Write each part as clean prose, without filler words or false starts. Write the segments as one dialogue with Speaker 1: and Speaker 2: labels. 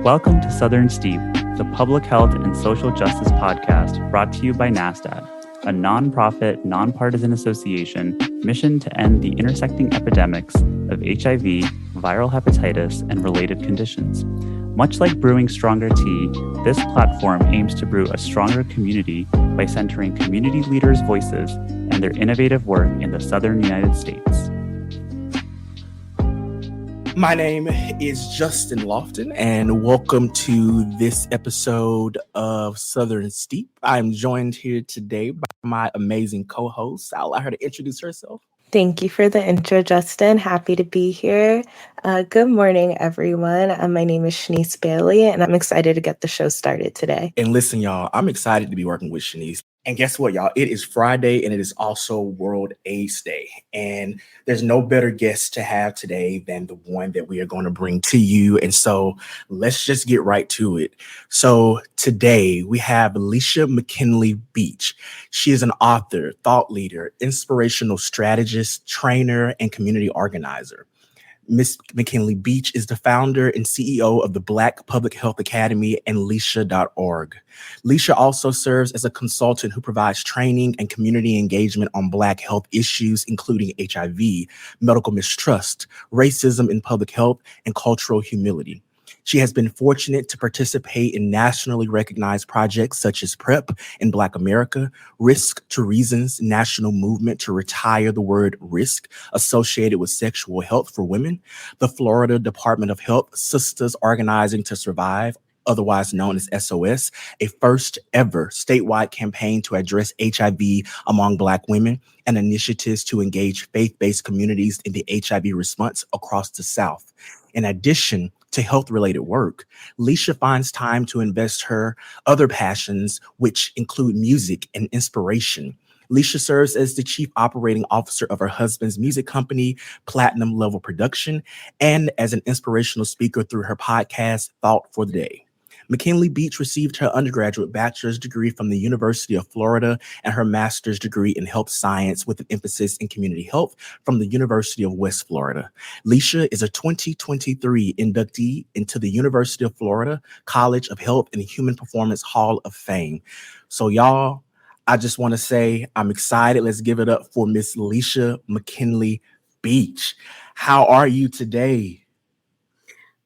Speaker 1: Welcome to Southern Steep, the public health and social justice podcast brought to you by NASDAD, a nonprofit, nonpartisan association mission to end the intersecting epidemics of HIV, viral hepatitis, and related conditions. Much like brewing stronger tea, this platform aims to brew a stronger community by centering community leaders' voices and their innovative work in the Southern United States.
Speaker 2: My name is Justin Lofton, and welcome to this episode of Southern Steep. I'm joined here today by my amazing co-host. I'll allow her to introduce herself.
Speaker 3: Thank you for the intro, Justin. Happy to be here. Good morning, everyone. My name is Shanice Bailey, and I'm excited to get the show started today.
Speaker 2: And listen, y'all, I'm excited to be working with Shanice. And guess what, y'all? It is Friday, and it is also World AIDS Day. And there's no better guest to have today than the one that we are going to bring to you. And so let's just get right to it. So today we have Leisha McKinley-Beach. She is an author, thought leader, inspirational strategist, trainer, and community organizer. Ms. McKinley-Beach is the founder and CEO of the Black Public Health Academy and Leisha.org. Leisha also serves as a consultant who provides training and community engagement on Black health issues, including HIV, medical mistrust, racism in public health, and cultural humility. She has been fortunate to participate in nationally recognized projects such as PrEP in Black America, Risk to Reason's national movement to retire the word risk associated with sexual health for women, the Florida Department of Health Sisters Organizing to Survive, otherwise known as SOS, a first ever statewide campaign to address HIV among Black women, and initiatives to engage faith-based communities in the HIV response across the South. In addition to health-related work, Leisha finds time to invest her other passions, which include music and inspiration. Leisha serves as the chief operating officer of her husband's music company, Platinum Level Production, and as an inspirational speaker through her podcast, Thought for the Day. McKinley-Beach received her undergraduate bachelor's degree from the University of Florida and her master's degree in health science with an emphasis in community health from the University of West Florida. Leisha is a 2023 inductee into the University of Florida College of Health and Human Performance Hall of Fame. So y'all, I just want to say I'm excited. Let's give it up for Miss Leisha McKinley-Beach. How are you today?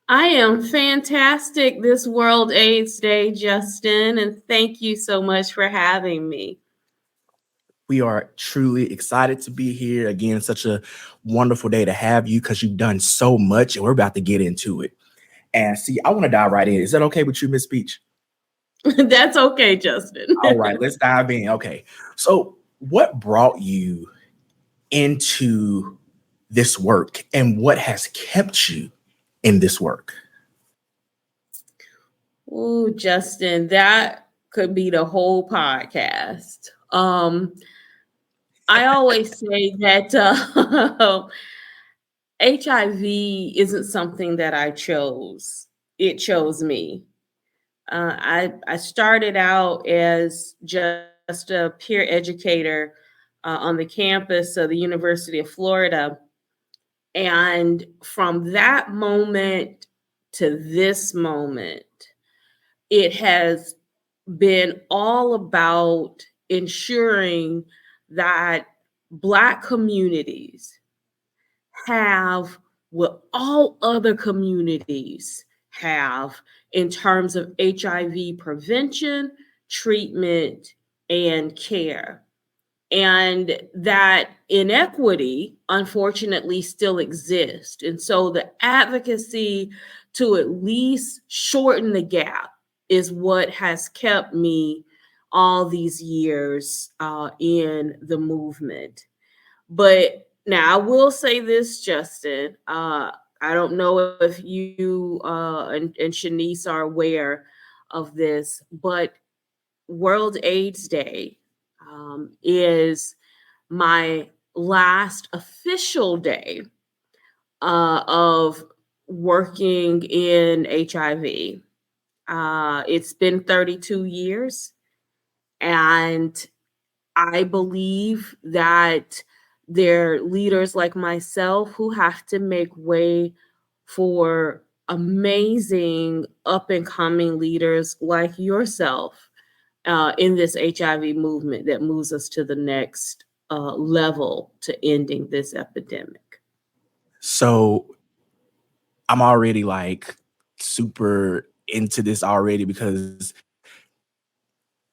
Speaker 4: I am fantastic this World AIDS Day, Justin, and thank you so much for having me.
Speaker 2: We are truly excited to be here. Again, such a wonderful day to have you because you've done so much, and we're about to get into it. And see, I want to dive right in. Is that okay with you, Miss Beach?
Speaker 4: That's okay, Justin.
Speaker 2: All right, let's dive in. Okay. So what brought you into this work, and what has kept you in this work?
Speaker 4: Oh, Justin, that could be the whole podcast. I always say that HIV isn't something that I chose. It chose me. I started out as just a peer educator on the campus of the University of Florida. And from that moment to this moment, it has been all about ensuring that Black communities have what all other communities have in terms of HIV prevention, treatment, and care. And that inequity, unfortunately, still exists. And so the advocacy to at least shorten the gap is what has kept me all these years in the movement. But now I will say this, Justin. I don't know if you and Shanice are aware of this, but World AIDS Day is my last official day of working in HIV. It's been 32 years, and I believe that there are leaders like myself who have to make way for amazing up and coming leaders like yourself in this HIV movement that moves us to the next level to ending this epidemic.
Speaker 2: So I'm already like super into this already because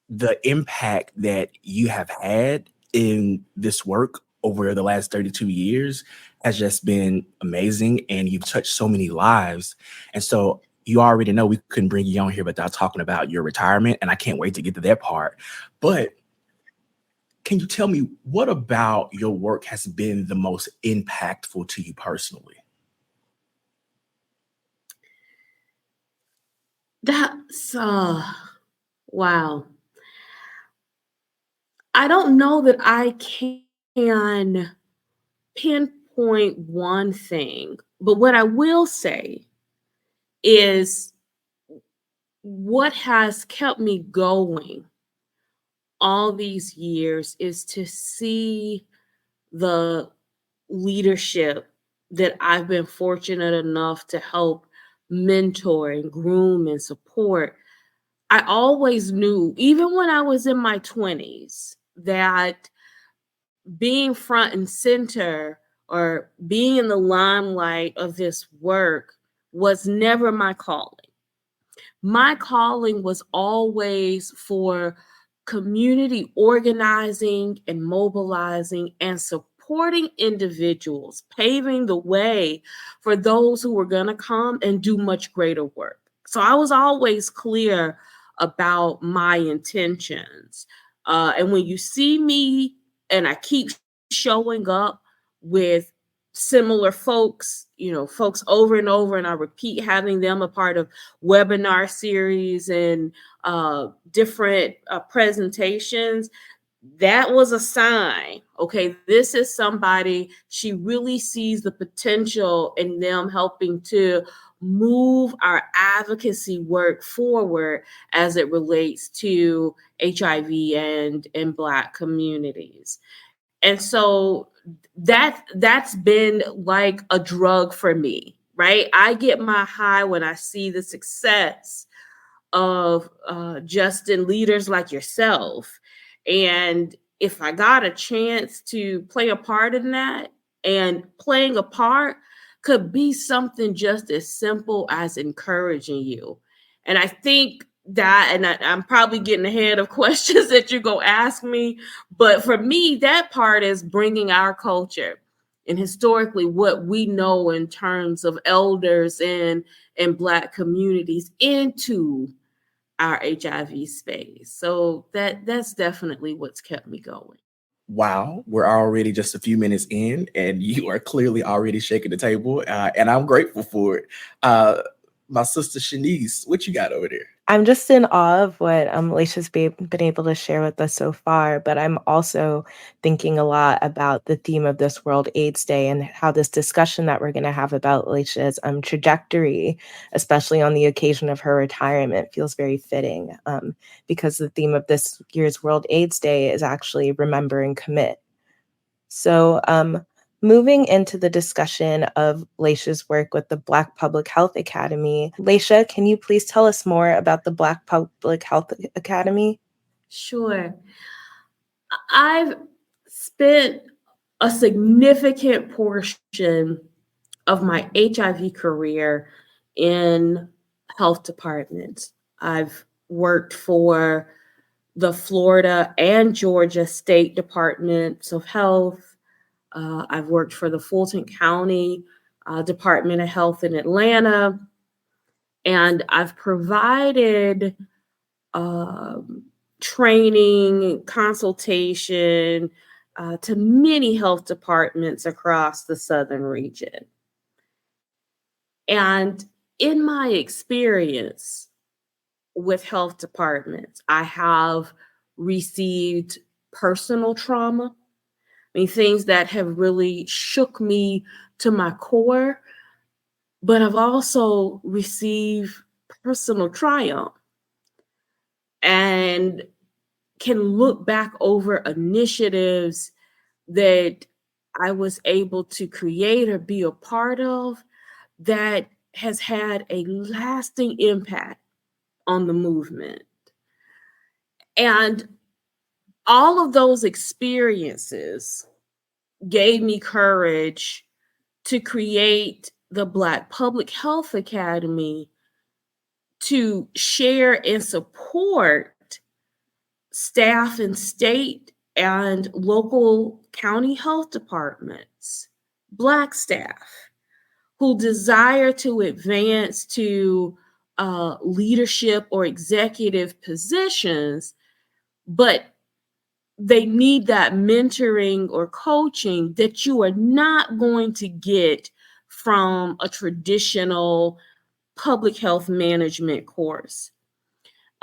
Speaker 2: the impact that you have had in this work over the last 32 years has just been amazing, and you've touched so many lives. And so you already know we couldn't bring you on here without talking about your retirement, and I can't wait to get to that part. But can you tell me what about your work has been the most impactful to you personally?
Speaker 4: That's wow. I don't know that I can pinpoint one thing, but what I will say is what has kept me going all these years is to see the leadership that I've been fortunate enough to help mentor and groom and support. I always knew, even when I was in my 20s, that being front and center or being in the limelight of this work was never my calling. My calling was always for community organizing and mobilizing and supporting individuals, paving the way for those who were going to come and do much greater work. So I was always clear about my intentions. And when you see me and I keep showing up with similar folks, folks over and over, and I repeat having them a part of webinar series and different presentations, that was a sign. Okay, this is somebody, she really sees the potential in them helping to move our advocacy work forward as it relates to HIV and Black communities. And so that's been like a drug for me, right? I get my high when I see the success of Justin leaders like yourself. And if I got a chance to play a part in that, and playing a part could be something just as simple as encouraging you. And I think that, and I'm probably getting ahead of questions that you're going to ask me, but for me, that part is bringing our culture and historically what we know in terms of elders and Black communities into our HIV space. So that's definitely what's kept me going.
Speaker 2: Wow, we're already just a few minutes in, and you are clearly already shaking the table, and I'm grateful for it. My sister Shanice, what you got over there?
Speaker 3: I'm just in awe of what Leisha's been able to share with us so far, but I'm also thinking a lot about the theme of this World AIDS Day and how this discussion that we're going to have about Leisha's trajectory, especially on the occasion of her retirement, feels very fitting because the theme of this year's World AIDS Day is actually Remember and Commit. So moving into the discussion of Leisha's work with the Black Public Health Academy. Leisha, can you please tell us more about the Black Public Health Academy?
Speaker 4: Sure. I've spent a significant portion of my HIV career in health departments. I've worked for the Florida and Georgia State Departments of Health. I've worked for the Fulton County Department of Health in Atlanta. And I've provided training, consultation to many health departments across the Southern region. And in my experience with health departments, I have received personal trauma. I mean, things that have really shook me to my core, but I've also received personal triumph and can look back over initiatives that I was able to create or be a part of that has had a lasting impact on the movement. And all of those experiences gave me courage to create the Black Public Health Academy to share and support staff in state and local county health departments, Black staff who desire to advance to leadership or executive positions, but they need that mentoring or coaching that you are not going to get from a traditional public health management course.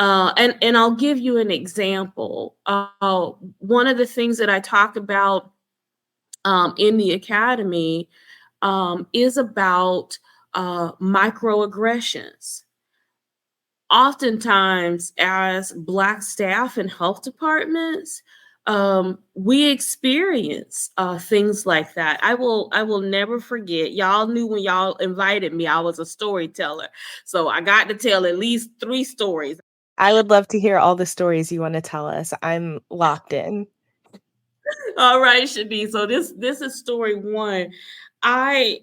Speaker 4: And I'll give you an example. One of the things that I talk about in the academy is about microaggressions. Oftentimes, as Black staff in health departments, we experience things like that. I will never forget. Y'all knew when y'all invited me, I was a storyteller, so I got to tell at least 3 stories.
Speaker 3: I would love to hear all the stories you want to tell us. I'm locked in.
Speaker 4: All right, Shanice. So this is story 1. My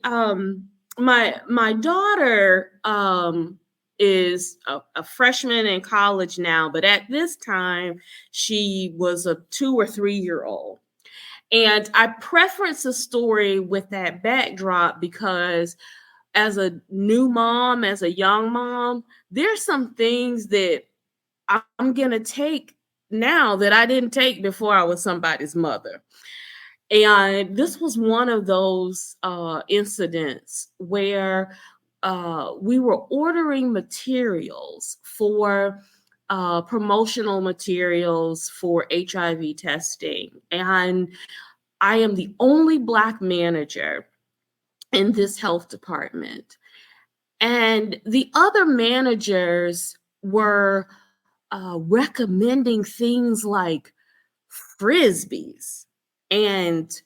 Speaker 4: daughter is a freshman in college now, but at this time she was a 2 or 3-year-old. And I preference the story with that backdrop because as a new mom, as a young mom, there's some things that I'm going to take now that I didn't take before I was somebody's mother. And this was one of those incidents where we were ordering materials for promotional materials for HIV testing. And I am the only Black manager in this health department. And the other managers were recommending things like Frisbees and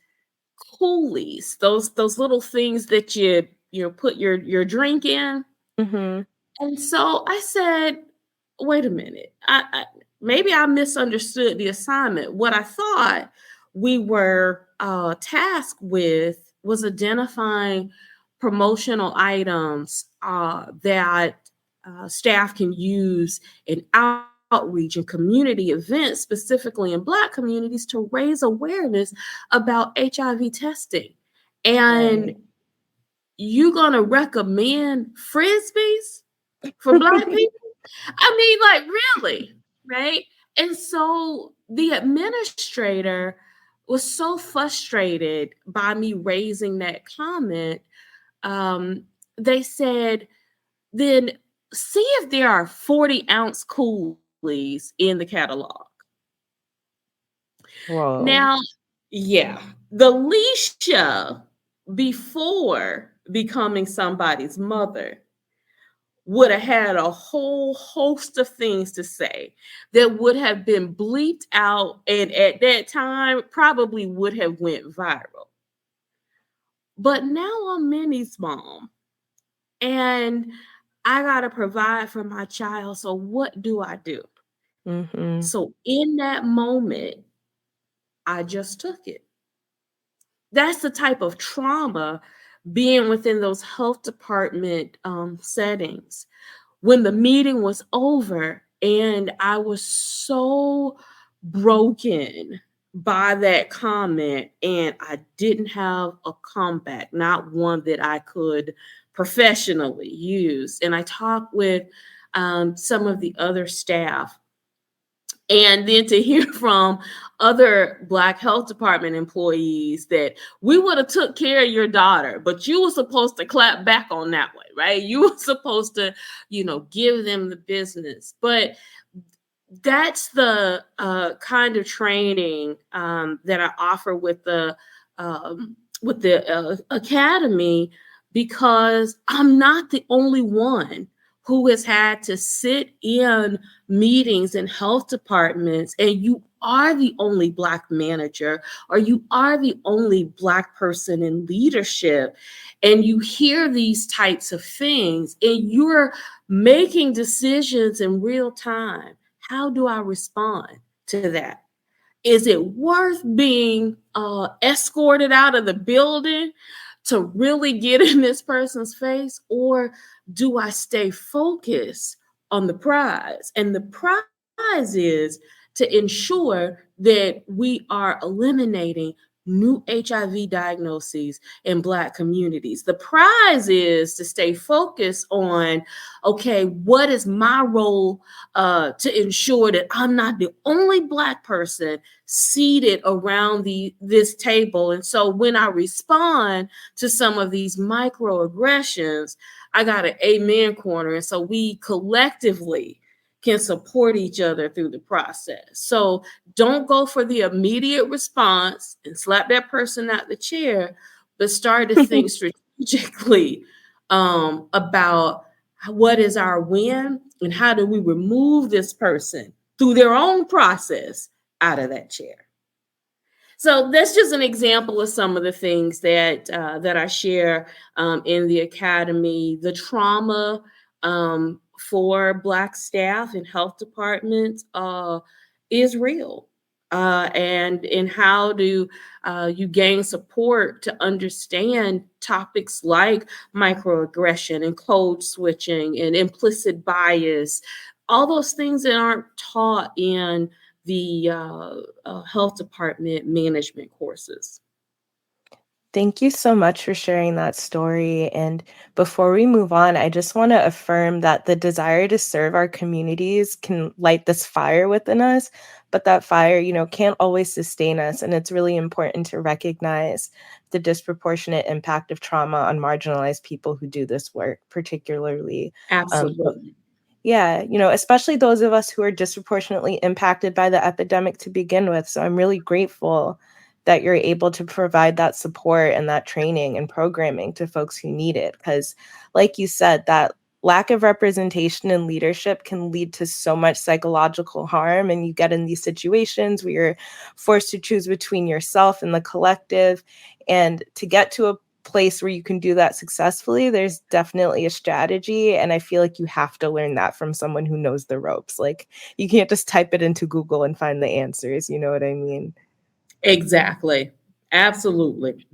Speaker 4: coolies, those little things that you put your drink in.
Speaker 3: Mm-hmm.
Speaker 4: And so I said, wait a minute, I maybe I misunderstood the assignment. What I thought we were tasked with was identifying promotional items that staff can use in outreach and community events, specifically in Black communities, to raise awareness about HIV testing. And
Speaker 3: Right.
Speaker 4: you gonna recommend Frisbees for Black people? I mean, like, really, right? And so the administrator was so frustrated by me raising that comment. They said, then see if there are 40-ounce coolies in the catalog.
Speaker 3: Whoa.
Speaker 4: Now, yeah, the Leisha before becoming somebody's mother would have had a whole host of things to say that would have been bleeped out, and at that time probably would have went viral. But now I'm Minnie's mom, and I gotta provide for my child. So what do I do?
Speaker 3: Mm-hmm.
Speaker 4: So in that moment, I just took it. That's the type of trauma being within those health department settings. When the meeting was over and I was so broken by that comment, and I didn't have a comeback, not one that I could professionally use. And I talked with some of the other staff, and then to hear from other Black health department employees that we would have took care of your daughter, but you were supposed to clap back on that way, right? You were supposed to, give them the business. But that's the kind of training that I offer with the academy, because I'm not the only one who has had to sit in meetings in health departments, and you are the only Black manager, or you are the only Black person in leadership, and you hear these types of things and you're making decisions in real time, how do I respond to that? Is it worth being escorted out of the building to really get in this person's face? Or do I stay focused on the prize? And the prize is to ensure that we are eliminating new HIV diagnoses in Black communities. The prize is to stay focused on, okay, what is my role to ensure that I'm not the only Black person seated around this table. And so when I respond to some of these microaggressions, I got an amen corner. And so we collectively can support each other through the process. So don't go for the immediate response and slap that person out the chair, but start to think strategically about what is our win and how do we remove this person through their own process out of that chair. So that's just an example of some of the things that I share in the academy. The trauma for Black staff in health departments is real. And how do you gain support to understand topics like microaggression and code switching and implicit bias, all those things that aren't taught in the health department management courses.
Speaker 3: Thank you so much for sharing that story. And before we move on, I just want to affirm that the desire to serve our communities can light this fire within us, but that fire, can't always sustain us. And it's really important to recognize the disproportionate impact of trauma on marginalized people who do this work, particularly.
Speaker 4: Absolutely.
Speaker 3: Yeah, especially those of us who are disproportionately impacted by the epidemic to begin with. So I'm really grateful that you're able to provide that support and that training and programming to folks who need it. Because like you said, that lack of representation and leadership can lead to so much psychological harm. And you get in these situations where you're forced to choose between yourself and the collective. And to get to a place where you can do that successfully, there's definitely a strategy. And I feel like you have to learn that from someone who knows the ropes. Like, you can't just type it into Google and find the answers. You know what I mean?
Speaker 4: Exactly. Absolutely.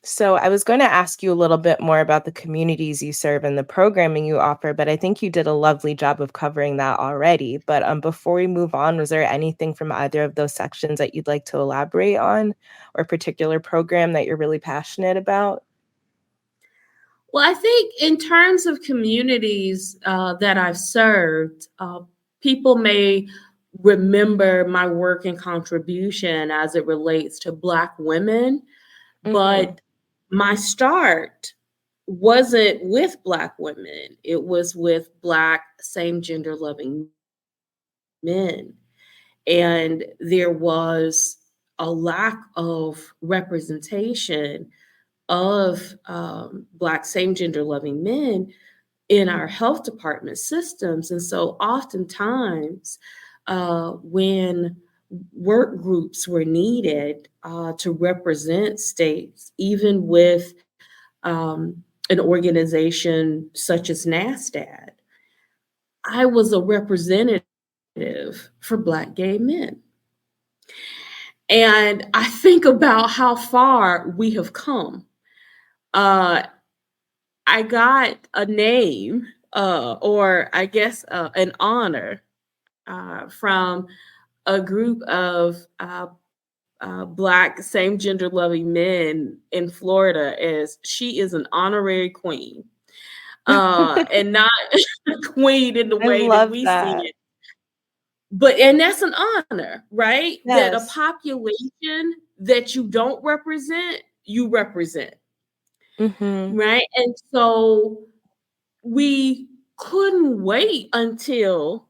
Speaker 3: So I was going to ask you a little bit more about the communities you serve and the programming you offer, but I think you did a lovely job of covering that already. But before we move on, was there anything from either of those sections that you'd like to elaborate on, or a particular program that you're really passionate about?
Speaker 4: Well, I think in terms of communities that I've served, people may remember my work and contribution as it relates to Black women, but my start wasn't with Black women. It was with Black same-gender loving men. And there was a lack of representation of Black same-gender loving men in our health department systems. And so oftentimes when work groups were needed to represent states, even with an organization such as NASDAD, I was a representative for Black gay men. And I think about how far we have come. I got a name, or I guess an honor from a group of Black same-gender loving men in Florida as she is an honorary queen, and not queen in the
Speaker 3: I
Speaker 4: way that
Speaker 3: love
Speaker 4: we see
Speaker 3: that.
Speaker 4: it. And that's an honor, right? That a
Speaker 3: Yes.
Speaker 4: population that you don't represent, you represent,
Speaker 3: Mm-hmm.
Speaker 4: right? And so we couldn't wait until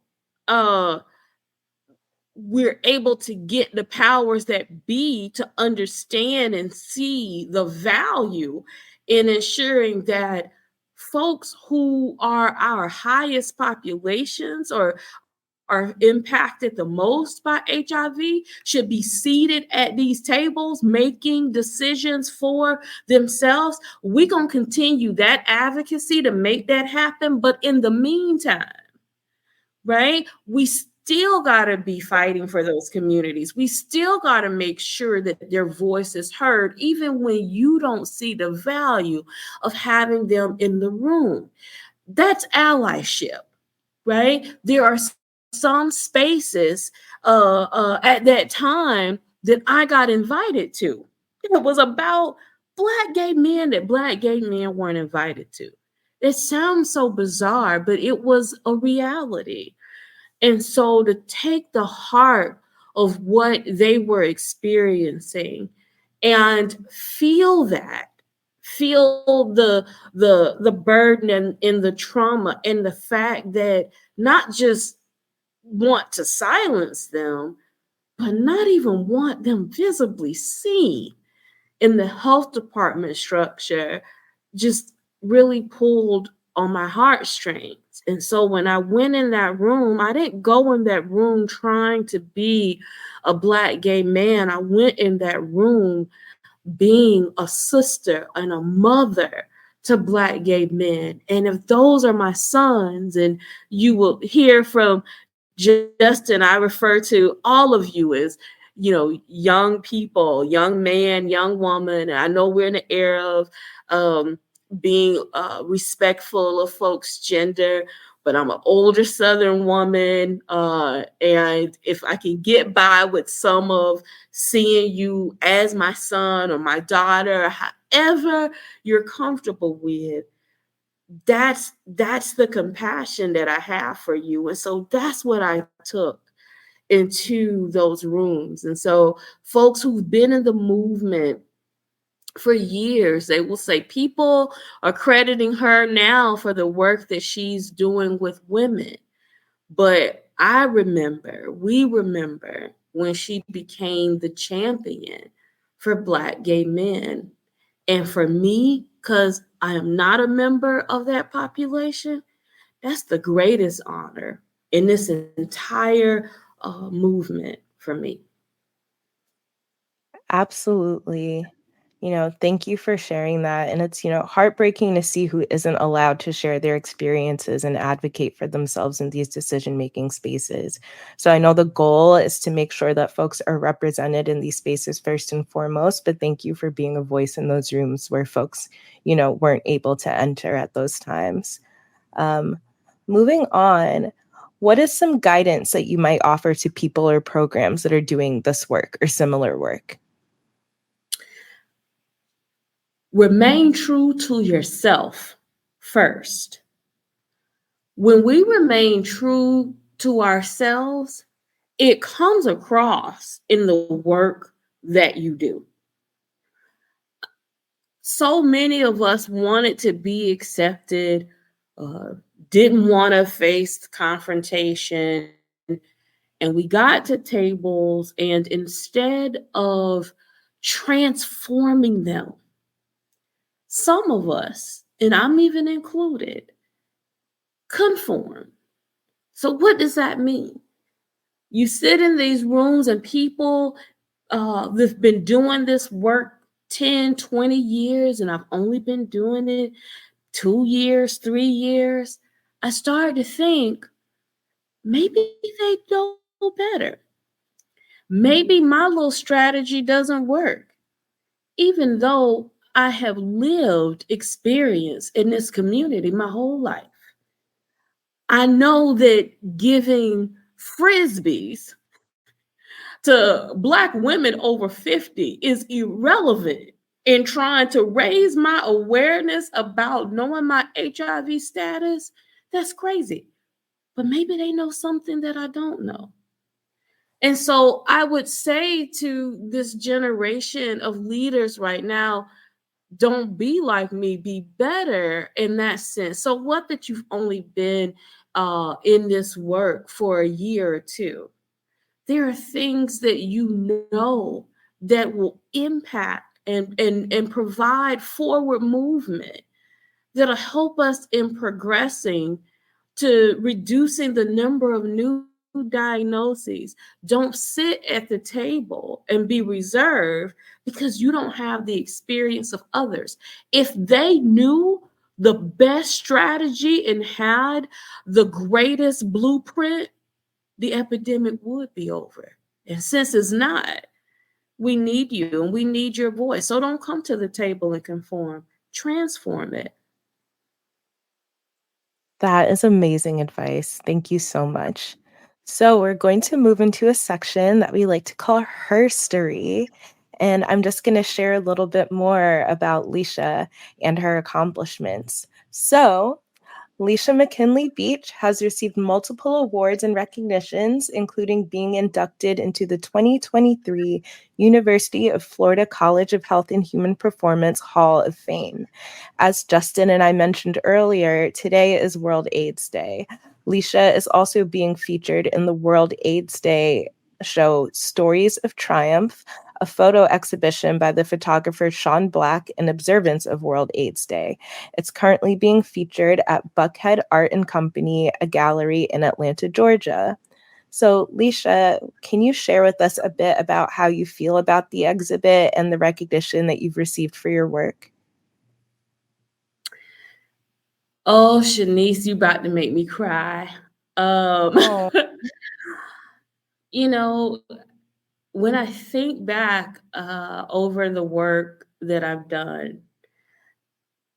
Speaker 4: we're able to get the powers that be to understand and see the value in ensuring that folks who are our highest populations or are impacted the most by HIV should be seated at these tables making decisions for themselves. We're going to continue that advocacy to make that happen. But in the meantime, right, we still got to be fighting for those communities. We still got to make sure that their voice is heard, even when you don't see the value of having them in the room. That's allyship, right? There are some spaces at that time that I got invited to. It was about Black gay men that Black gay men weren't invited to. It sounds so bizarre, but it was a reality. And so to take the heart of what they were experiencing and feel that, feel the burden and the trauma and the fact that not just want to silence them, but not even want them visibly seen in the health department structure just really pulled on my heartstrings. And so when I went in that room, I didn't go in that room trying to be a Black gay man. I went in that room being a sister and a mother to Black gay men. And if those are my sons, and you will hear from Justin, I refer to all of you as, young people, young man, young woman. And I know we're in the era of being respectful of folks' gender, but I'm an older Southern woman. And if I can get by with some of seeing you as my son or my daughter, however you're comfortable with, that's the compassion that I have for you. And so that's what I took into those rooms. And so folks who've been in the movement for years, they will say people are crediting her now for the work that she's doing with women. But we remember when she became the champion for Black gay men. And for me, because I am not a member of that population, that's the greatest honor in this entire movement for me.
Speaker 3: Absolutely. Thank you for sharing that. And it's, heartbreaking to see who isn't allowed to share their experiences and advocate for themselves in these decision-making spaces. So I know the goal is to make sure that folks are represented in these spaces first and foremost, but thank you for being a voice in those rooms where folks, weren't able to enter at those times. Moving on, what is some guidance that you might offer to people or programs that are doing this work or similar work?
Speaker 4: Remain true to yourself first. When we remain true to ourselves, it comes across in the work that you do. So many of us wanted to be accepted, didn't want to face confrontation, and we got to tables, and instead of transforming them, some of us, and I'm even included, conform. So what does that mean? You sit in these rooms and people that've been doing this work 10, 20 years, and I've only been doing it 2 years, 3 years. I started to think, maybe they know better. Maybe my little strategy doesn't work, even though I have lived experience in this community my whole life. I know that giving frisbees to Black women over 50 is irrelevant in trying to raise my awareness about knowing my HIV status. That's crazy. But maybe they know something that I don't know. And so I would say to this generation of leaders right now, don't be like me, be better in that sense. So what that you've only been in this work for a year or two, there are things that you know that will impact and provide forward movement that'll help us in progressing to reducing the number of new diagnoses. Don't sit at the table and be reserved because you don't have the experience of others. If they knew the best strategy and had the greatest blueprint, the epidemic would be over. And since it's not, we need you and we need your voice. So don't come to the table and conform, transform it.
Speaker 3: That is amazing advice. Thank you so much. So, we're going to move into a section that we like to call Herstory. And I'm just going to share a little bit more about Leisha and her accomplishments. So, Leisha McKinley-Beach has received multiple awards and recognitions, including being inducted into the 2023 University of Florida College of Health and Human Performance Hall of Fame. As Justin and I mentioned earlier, today is World AIDS Day. Leisha is also being featured in the World AIDS Day show Stories of Triumph, a photo exhibition by the photographer Sean Black in observance of World AIDS Day. It's currently being featured at Buckhead Art and Company, a gallery in Atlanta, Georgia. So, Leisha, can you share with us a bit about how you feel about the exhibit and the recognition that you've received for your work?
Speaker 4: Oh, Shanice, you about to make me cry.
Speaker 3: Oh,
Speaker 4: You know, when I think back over the work that I've done,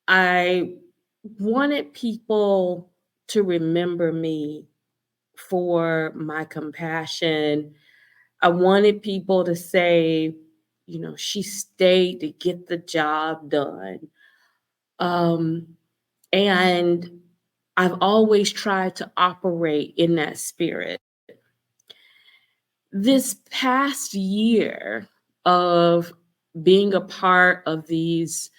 Speaker 4: I wanted people to remember me for my compassion. I wanted people to say, she stayed to get the job done. Um, and I've always tried to operate in that spirit. This past year of being a part of these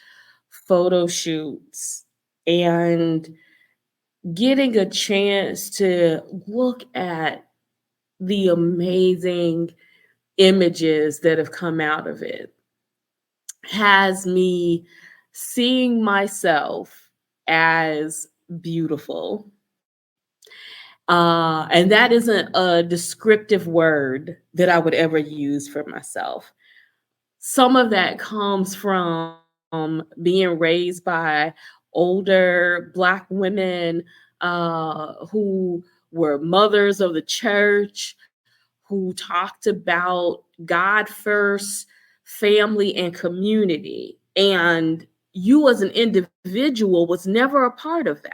Speaker 4: photo shoots and getting a chance to look at the amazing images that have come out of it has me seeing myself as beautiful. And that isn't a descriptive word that I would ever use for myself. Some of that comes from being raised by older Black women who were mothers of the church, who talked about God first, family, and community. And you as an individual was never a part of that.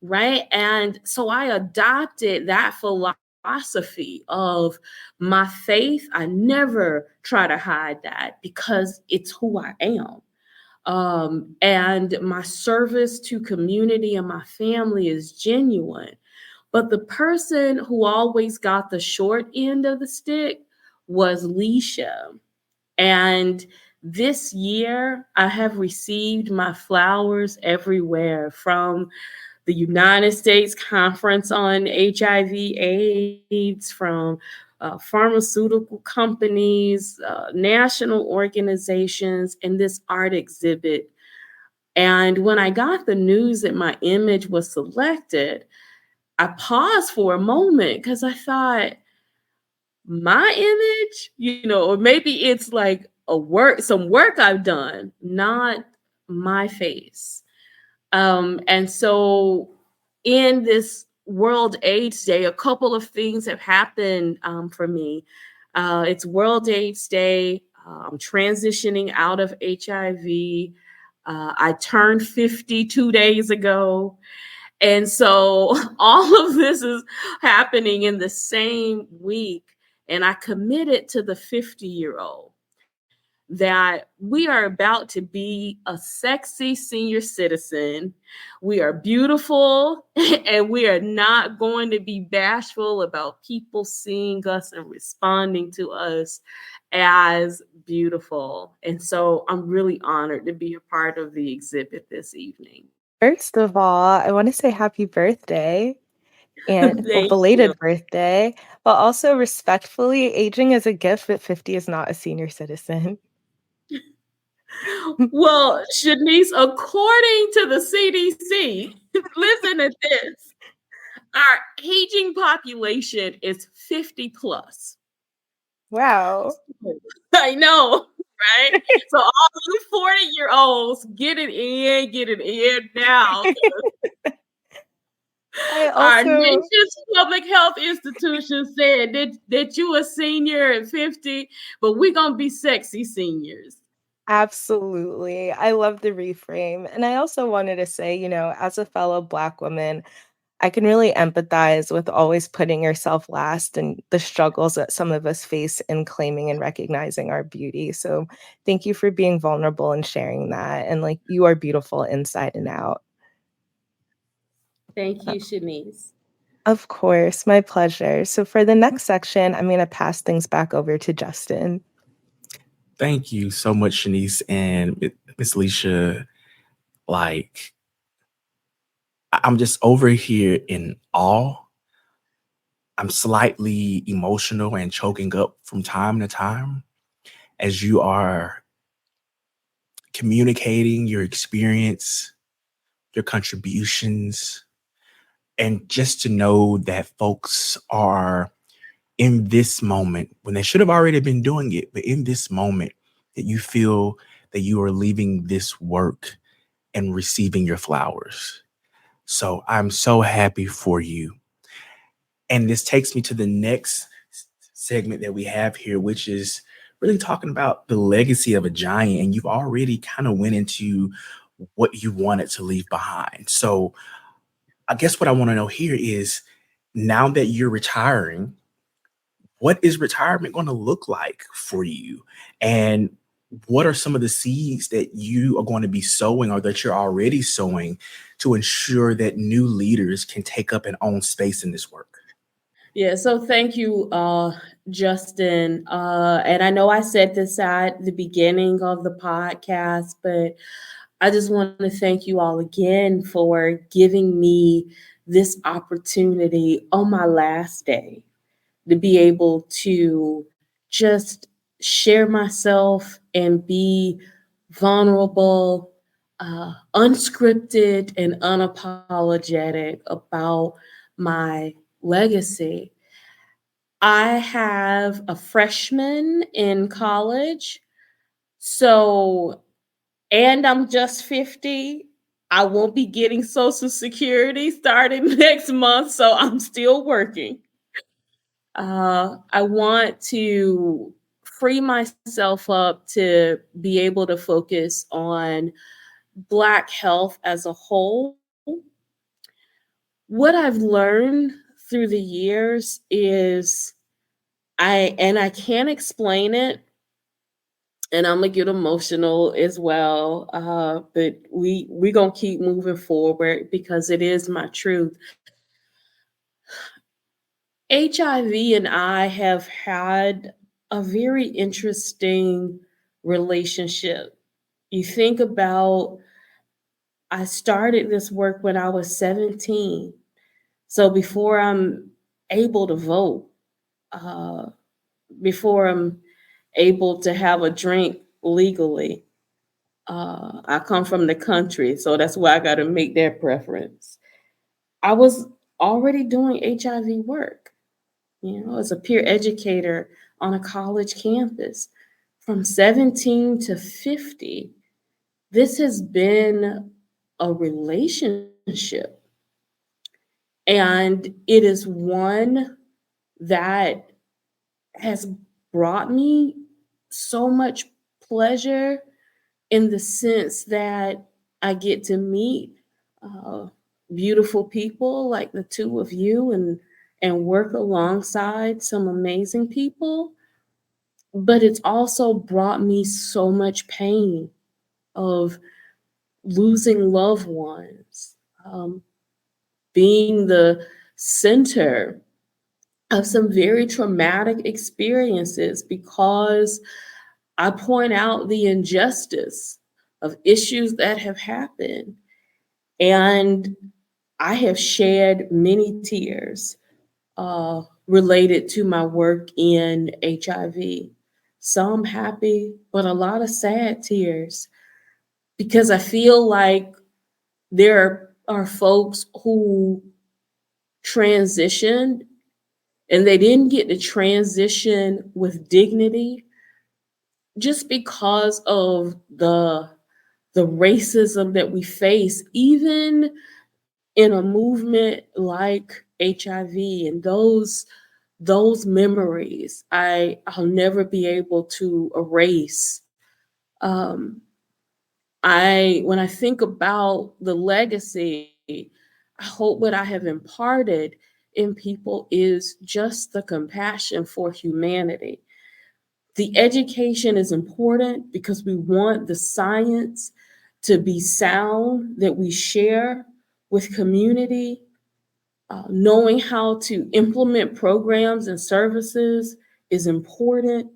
Speaker 4: Right. And so I adopted that philosophy of my faith. I never try to hide that because it's who I am. And my service to community and my family is genuine. But the person who always got the short end of the stick was Leisha. And this year, I have received my flowers everywhere, from the United States Conference on HIV/AIDS, from pharmaceutical companies, national organizations, and this art exhibit. And when I got the news that my image was selected, I paused for a moment because I thought, my image, or maybe it's like some work I've done, not my face. And so in this World AIDS Day, a couple of things have happened for me. It's World AIDS Day. I'm transitioning out of HIV. I turned 50 2 days ago. And so all of this is happening in the same week. And I committed to the 50-year-old that we are about to be a sexy senior citizen. We are beautiful and we are not going to be bashful about people seeing us and responding to us as beautiful. And so I'm really honored to be a part of the exhibit this evening.
Speaker 3: first of all, I want to say happy birthday and well,
Speaker 4: Thank you.
Speaker 3: belated birthday, but also respectfully, aging is a gift, but 50 is not a senior citizen.
Speaker 4: Well, Shanice, according to the CDC, listen to this. Our aging population is 50 plus.
Speaker 3: Wow.
Speaker 4: I know, right? So all you 40-year-olds, get it in now.
Speaker 3: I
Speaker 4: Our
Speaker 3: also
Speaker 4: nation's public health institution said that you a senior at 50, but we're gonna be sexy seniors.
Speaker 3: absolutely. I love the reframe. And I also wanted to say, as a fellow Black woman, I can really empathize with always putting yourself last and the struggles that some of us face in claiming and recognizing our beauty. So thank you for being vulnerable and sharing that. And like, you are beautiful inside and out.
Speaker 4: Thank
Speaker 3: Uh,
Speaker 4: you, Shanice.
Speaker 3: Of course, my pleasure. So for the next section, I'm going to pass things back over to Justin.
Speaker 2: Thank you so much, Shanice and Miss Leisha. Like, I'm just over here in awe. I'm slightly emotional and choking up from time to time as you are communicating your experience, your contributions, and just to know that folks are in this moment when they should have already been doing it, but in this moment that you feel that you are leaving this work and receiving your flowers. So I'm so happy for you. And this takes me to the next segment that we have here, which is really talking about the legacy of a giant. And you've already kind of went into what you wanted to leave behind. So I guess what I want to know here is, now that you're retiring, what is retirement going to look like for you? And what are some of the seeds that you are going to be sowing or that you're already sowing to ensure that new leaders can take up and own space in this work?
Speaker 4: Yeah, so thank you, Justin. And I know I said this at the beginning of the podcast, but I just want to thank you all again for giving me this opportunity on my last day to be able to just share myself and be vulnerable, unscripted, and unapologetic about my legacy. I have a freshman in college. So, and I'm just 50. I won't be getting Social Security starting next month. So I'm still working. I want to free myself up to be able to focus on Black health as a whole. What I've learned through the years is I can't explain it, and I'm gonna get emotional as well. But we gonna keep moving forward because it is my truth. HIV and I have had a very interesting relationship. You think about, I started this work when I was 17. So before I'm able to vote, uh, before I'm able to have a drink legally, I come from the country. So that's why I got to make that preference. I was already doing HIV work, as a peer educator on a college campus. From 17 to 50, this has been a relationship. And it is one that has brought me so much pleasure in the sense that I get to meet uh, beautiful people like the two of you and work alongside some amazing people. But it's also brought me so much pain of losing loved ones, um, being the center of some very traumatic experiences because I point out the injustice of issues that have happened. And I have shed many tears related to my work in HIV. Some happy, but a lot of sad tears because I feel like there are folks who transitioned, and they didn't get to transition with dignity just because of the racism that we face, even in a movement like HIV and those memories I'll never be able to erase. Um, when I think about the legacy, I hope what I have imparted in people is just the compassion for humanity. The education is important because we want the science to be sound that we share with community. Knowing how to implement programs and services is important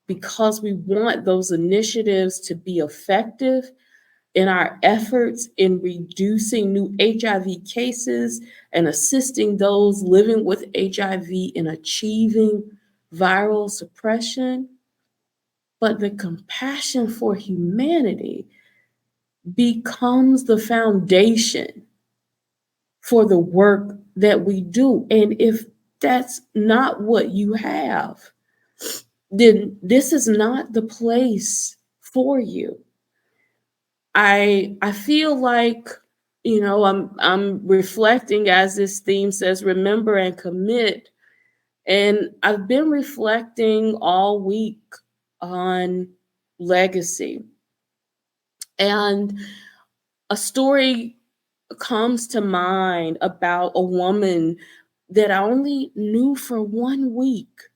Speaker 4: because we want those initiatives to be effective in our efforts in reducing new HIV cases and assisting those living with HIV in achieving viral suppression. But the compassion for humanity becomes the foundation for the work that we do. And if that's not what you have, then this is not the place for you. I feel like, I'm reflecting, as this theme says, remember and commit. And I've been reflecting all week on legacy. And a story comes to mind about a woman that I only knew for 1 week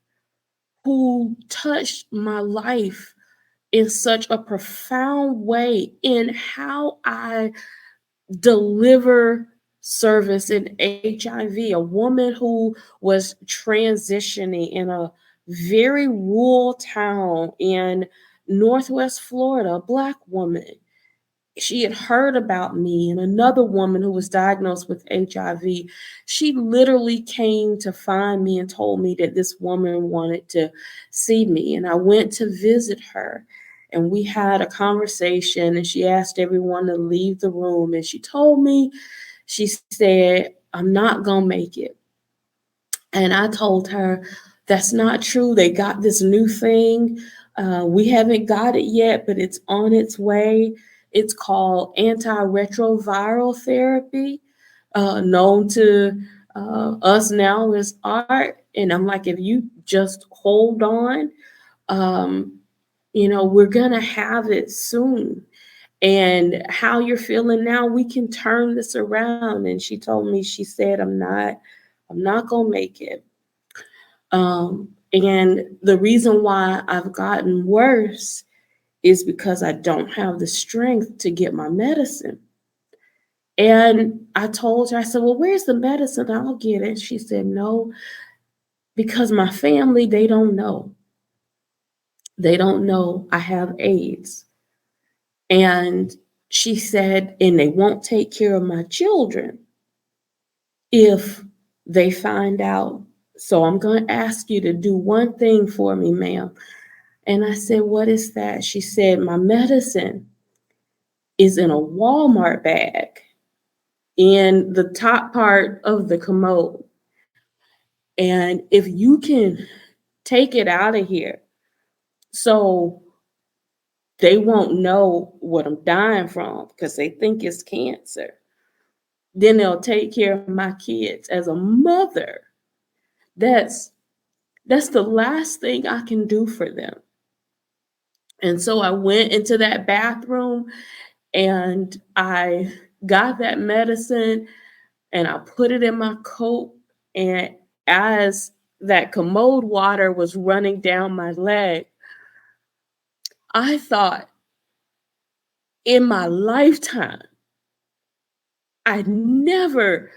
Speaker 4: who touched my life in such a profound way in how I deliver service in HIV. A woman who was transitioning in a very rural town in Northwest Florida, a Black woman. She had heard about me and another woman who was diagnosed with HIV. She literally came to find me and told me that this woman wanted to see me. And I went to visit her and we had a conversation, and she asked everyone to leave the room. And she told me, she said, "I'm not going to make it." And I told her, "That's not true. They got this new thing. We haven't got it yet, but it's on its way. It's called antiretroviral therapy, known to us now as ART." And I'm like, if you just hold on, we're going to have it soon. And how you're feeling now, we can turn this around. And she told me, she said, I'm not going to make it. And the reason why I've gotten worse is because I don't have the strength to get my medicine. And I told her, I said, "Well, where's the medicine? I'll get it." She said, "No, because my family, they don't know. They don't know I have AIDS." And she said, "And they won't take care of my children if they find out. So I'm going to ask you to do one thing for me, ma'am." And I said, "What is that?" She said, "My medicine is in a Walmart bag in the top part of the commode. And if you can take it out of here so they won't know what I'm dying from because they think it's cancer, then they'll take care of my kids." As a mother, that's the last thing I can do for them. And so I went into that bathroom and I got that medicine and I put it in my coat. And as that commode water was running down my leg, I thought, in my lifetime, I'd never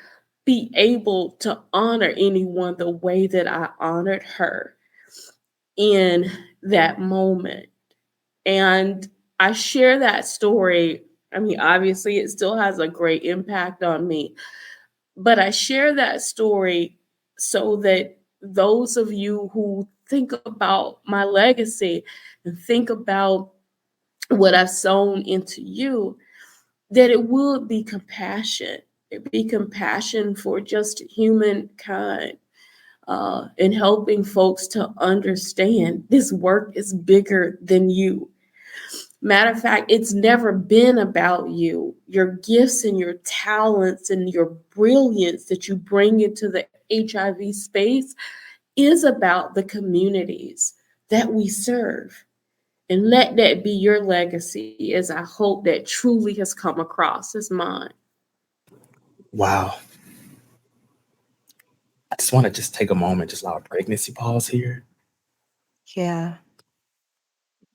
Speaker 4: be able to honor anyone the way that I honored her in that moment. And I share that story. I mean, obviously, it still has a great impact on me, but I share that story so that those of you who think about my legacy and think about what I've sown into you, that it would be compassion. be compassion for just humankind, and helping folks to understand this work is bigger than you. Matter of fact, it's never been about you. Your gifts and your talents and your brilliance that you bring into the HIV space is about the communities that we serve. And let that be your legacy, as I hope that truly has come across as mine.
Speaker 2: Wow. I just want to just take a moment, just allow a pregnancy pause here.
Speaker 3: Yeah.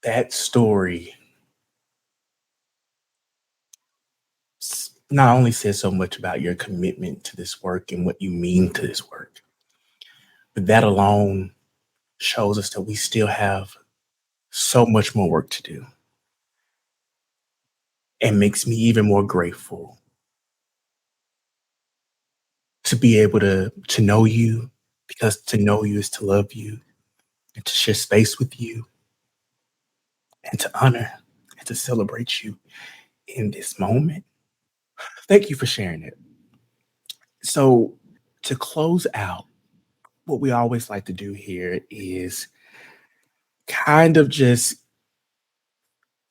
Speaker 2: That story not only says so much about your commitment to this work and what you mean to this work, but that alone shows us that we still have so much more work to do, and makes me even more grateful to be able to know you, because to know you is to love you and to share space with you and to honor and to celebrate you in this moment. Thank you for sharing it. So, to close out, what we always like to do here is kind of just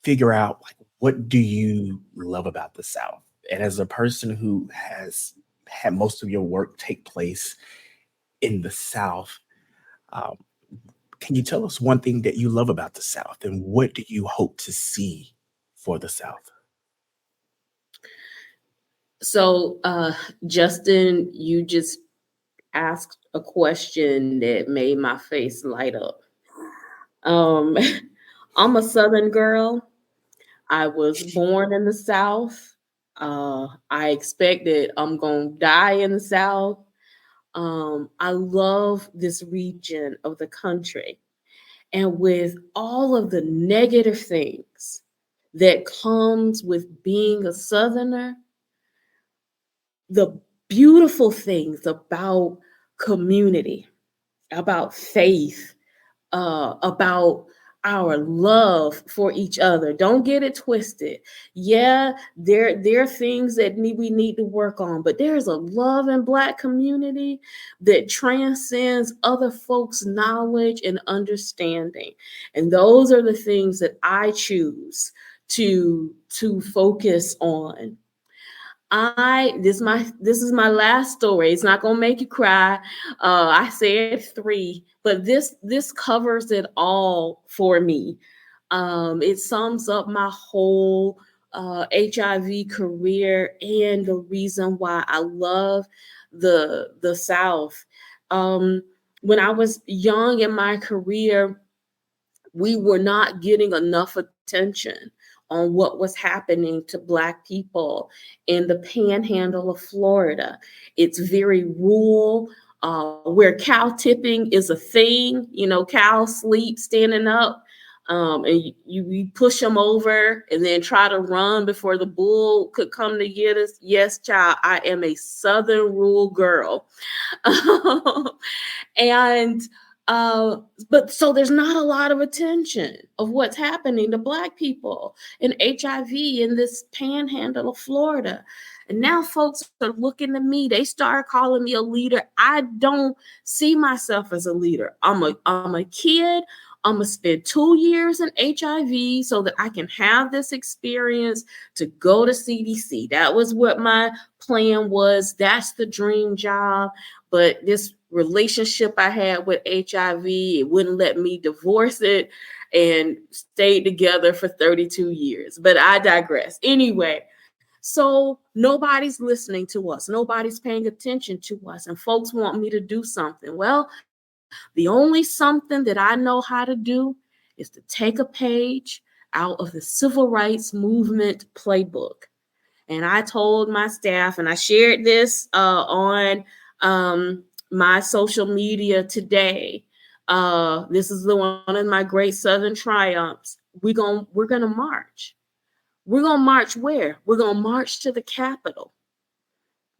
Speaker 2: figure out, like, what do you love about the South? And as a person who has had most of your work take place in the South, um, can you tell us one thing that you love about the South, and what do you hope to see for the South?
Speaker 4: So, Justin, you just asked a question that made my face light up. Um, I'm a Southern girl. I was born in the South. I expect that I'm going to die in the South. I love this region of the country. And with all of the negative things that comes with being a Southerner, the beautiful things about community, about faith, about our love for each other. Don't get it twisted. Yeah, there are things that we need to work on, but there's a love in Black community that transcends other folks' knowledge and understanding. And those are the things that I choose to focus on. This is my last story. It's not gonna make you cry. I said 3, but this covers it all for me. It sums up my whole HIV career and the reason why I love the South. When I was young in my career, we were not getting enough attention on what was happening to Black people in the panhandle of Florida. It's very rural, where cow tipping is a thing. You know, cows sleep standing up, and you push them over and then try to run before the bull could come to get us. Yes, child, I am a Southern rural girl. And but so there's not a lot of attention of what's happening to Black people in HIV in this panhandle of Florida. And now folks are looking to me. They start calling me a leader. I don't see myself as a leader. I'm a kid. I'm gonna spend 2 years in HIV so that I can have this experience to go to CDC. That was what my plan was. That's the dream job. But this relationship I had with HIV, it wouldn't let me divorce it, and stayed together for 32 years. But I digress. Anyway, so nobody's listening to us. Nobody's paying attention to us. And folks want me to do something. Well, the only something that I know how to do is to take a page out of the civil rights movement playbook. And I told my staff, and I shared this on my social media today. This is one of my great Southern triumphs. We're gonna march. We're gonna march where? We're gonna march to the Capitol.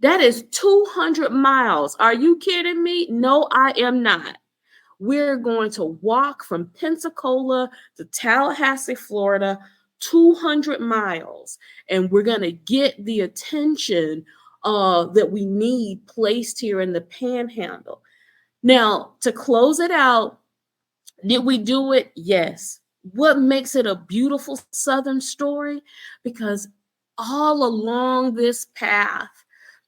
Speaker 4: That is 200 miles. Are you kidding me? No, I am not. We're going to walk from Pensacola to Tallahassee, Florida, 200 miles. And we're going to get the attention that we need placed here in the Panhandle. Now, to close it out, did we do it? Yes. What makes it a beautiful Southern story? Because all along this path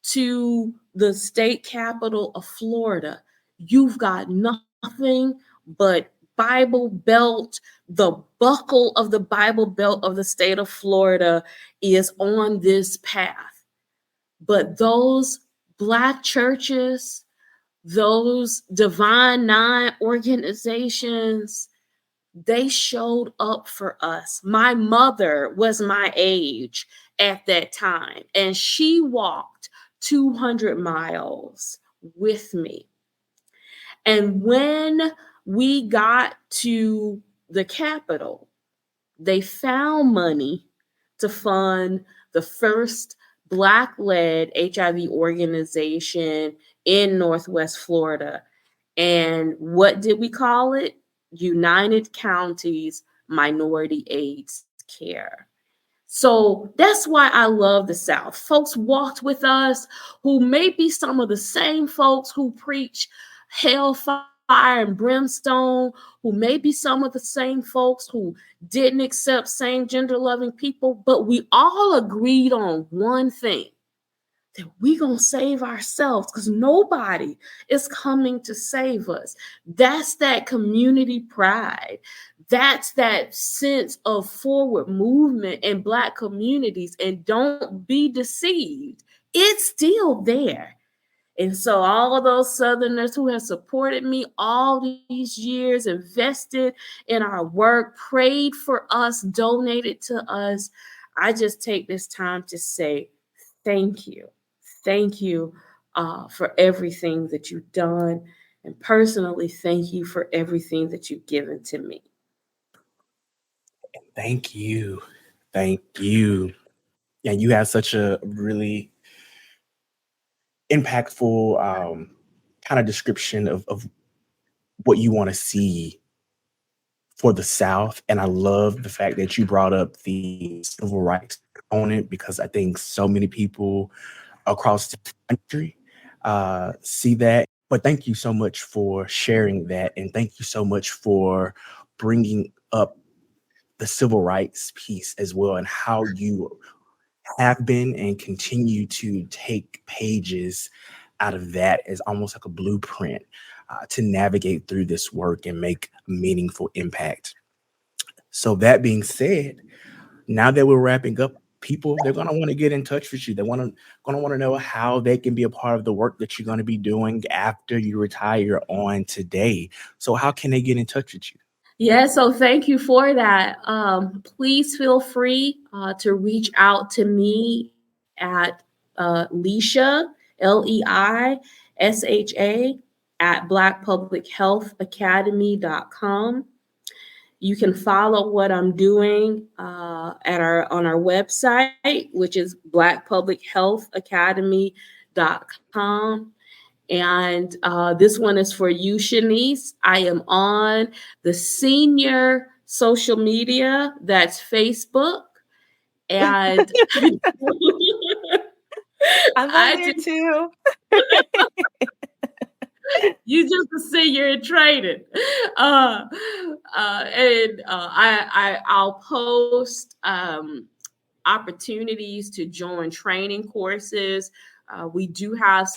Speaker 4: to the state capital of Florida, you've got nothing but Bible Belt. The buckle of the Bible Belt of the state of Florida is on this path. But those Black churches, those Divine Nine organizations, they showed up for us. My mother was my age at that time, and she walked 200 miles with me. And when we got to the Capitol, they found money to fund the first Black-led HIV organization in Northwest Florida. And what did we call it? United Counties Minority AIDS Care. So that's why I love the South. Folks walked with us who may be some of the same folks who preach hellfire and brimstone, who may be some of the same folks who didn't accept same gender loving people, but we all agreed on one thing, that we're going to save ourselves because nobody is coming to save us. That's that community pride. That's that sense of forward movement in Black communities. And don't be deceived, it's still there. And so all of those Southerners who have supported me all these years, invested in our work, prayed for us, donated to us, I just take this time to say thank you. Thank you for everything that you've done. And personally, thank you for everything that you've given to me.
Speaker 2: Thank you. Thank you. And you have such a really impactful kind of description of what you want to see for the South. And I love the fact that you brought up the civil rights component, because I think so many people across the country see that. But thank you so much for sharing that. And thank you so much for bringing up the civil rights piece as well, and how you have been and continue to take pages out of that as almost like a blueprint to navigate through this work and make a meaningful impact. So that being said, now that we're wrapping up, people, they're going to want to get in touch with you. They're going to want to know how they can be a part of the work that you're going to be doing after you retire on today. So how can they get in touch with you?
Speaker 4: Yeah, so thank you for that. Please feel free to reach out to me at Leisha, Leisha, at blackpublichealthacademy.com. You can follow what I'm doing on our website, which is blackpublichealthacademy.com. And this one is for you, Shanice. I am on the senior social media, that's Facebook. And
Speaker 3: I'm on there too.
Speaker 4: You just a senior in training. I'll post opportunities to join training courses. We do have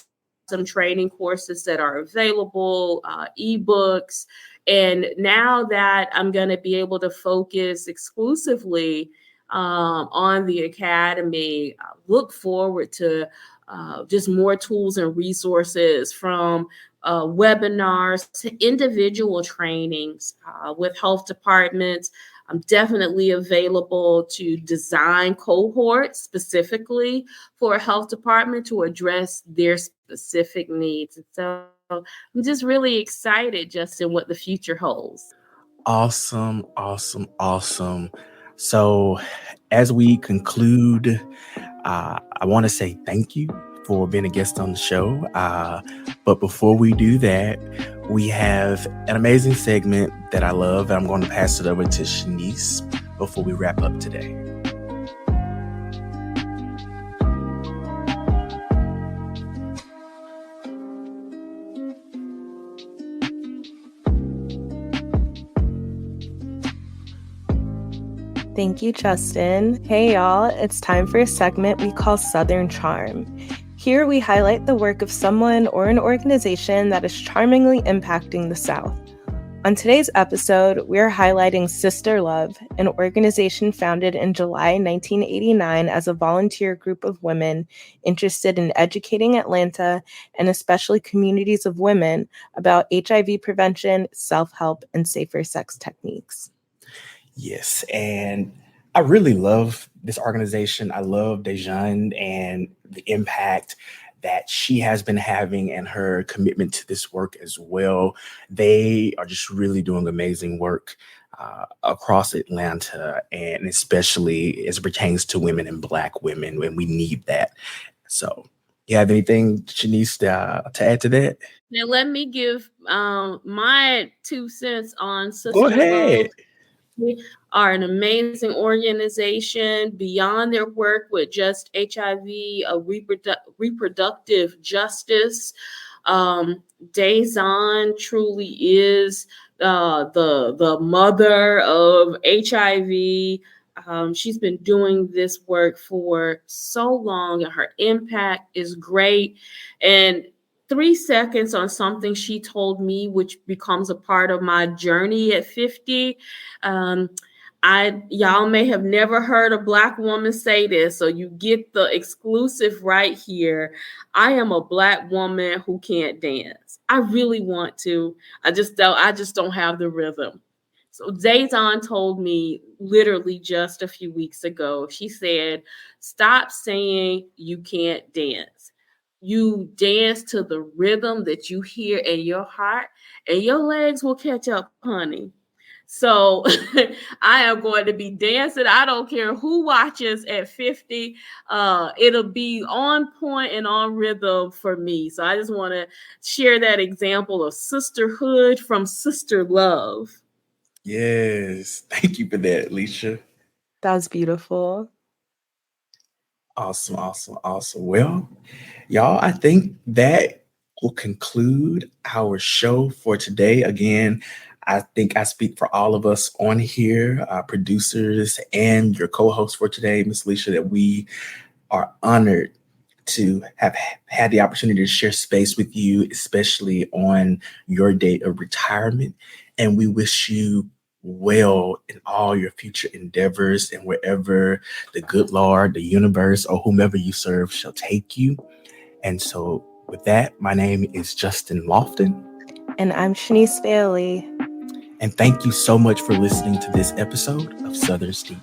Speaker 4: some training courses that are available, ebooks. And now that I'm going to be able to focus exclusively on the Academy, look forward to just more tools and resources, from webinars to individual trainings with health departments. I'm definitely available to design cohorts specifically for a health department to address their specific needs. And so I'm just really excited, Justin, what the future holds.
Speaker 2: Awesome, awesome, awesome. So as we conclude, I want to say thank you for being a guest on the show. But before we do that, we have an amazing segment that I love, and I'm going to pass it over to Shanice before we wrap up today.
Speaker 3: Thank you, Justin. Hey, y'all. It's time for a segment we call Southern Charm. Here we highlight the work of someone or an organization that is charmingly impacting the South. On today's episode, we're highlighting SisterLove, an organization founded in July 1989 as a volunteer group of women interested in educating Atlanta and especially communities of women about HIV prevention, self-help, and safer sex techniques.
Speaker 2: Yes, and I really love this organization. I love Dejan and the impact that she has been having and her commitment to this work as well. They are just really doing amazing work across Atlanta, and especially as it pertains to women and Black women, when we need that. So, you have anything, Shanice, to add to that?
Speaker 4: Now let me give my 2 cents on
Speaker 2: Go
Speaker 4: Sister
Speaker 2: ahead.
Speaker 4: Love. They are an amazing organization beyond their work with just HIV, reproductive justice. Dazon truly is the mother of HIV. She's been doing this work for so long, and her impact is great. And 3 seconds on something she told me, which becomes a part of my journey at 50. Y'all may have never heard a Black woman say this, so you get the exclusive right here. I am a Black woman who can't dance. I really want to. I just don't have the rhythm. So Zayzon told me literally just a few weeks ago, she said, stop saying you can't dance. You dance to the rhythm that you hear in your heart, and your legs will catch up, honey. So I am going to be dancing. I don't care who watches at 50. It'll be on point and on rhythm for me. So I just want to share that example of sisterhood from SisterLove.
Speaker 2: Yes. Thank you for that, Leisha.
Speaker 3: That was beautiful.
Speaker 2: Awesome. Well, y'all, I think that will conclude our show for today. Again, I think I speak for all of us on here, producers and your co-host for today, Miss Leisha, that we are honored to have had the opportunity to share space with you, especially on your date of retirement. And we wish you well in all your future endeavors and wherever the good Lord, the universe, or whomever you serve shall take you. And so with that, my name is Justin Lofton.
Speaker 3: And I'm Shanice Bailey.
Speaker 2: And thank you so much for listening to this episode of Southern Steep.